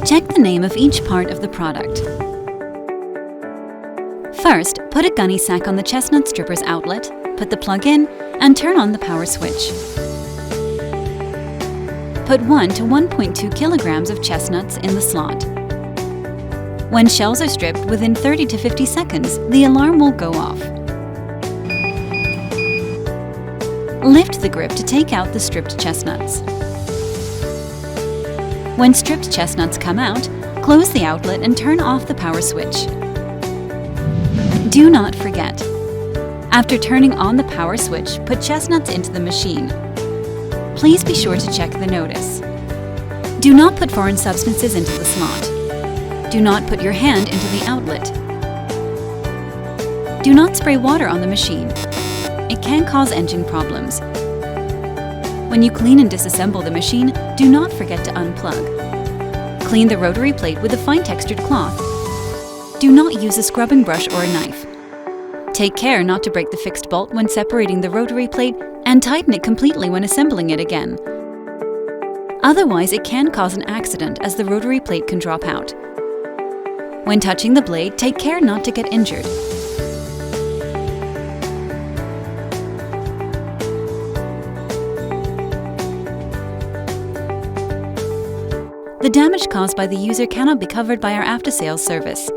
Check the name of each part of the product. First, put a gunny sack on the chestnut stripper's outlet, put the plug in, and turn on the power switch. Put 1 to 1.2 kilograms of chestnuts in the slot. When shells are stripped within 30 to 50 seconds, the alarm will go off. Lift the grip to take out the stripped chestnuts. When stripped chestnuts come out, close the outlet and turn off the power switch. Do not forget. After turning on the power switch, put chestnuts into the machine. Please be sure to check the notice. Do not put foreign substances into the slot. Do not put your hand into the outlet. Do not spray water on the machine. It can cause engine problems. When you clean and disassemble the machine, do not forget to unplug. Clean the rotary plate with a fine textured cloth. Do not use a scrubbing brush or a knife. Take care not to break the fixed bolt when separating the rotary plate and tighten it completely when assembling it again. Otherwise, it can cause an accident as the rotary plate can drop out. When touching the blade, take care not to get injured. The damage caused by the user cannot be covered by our after-sales service.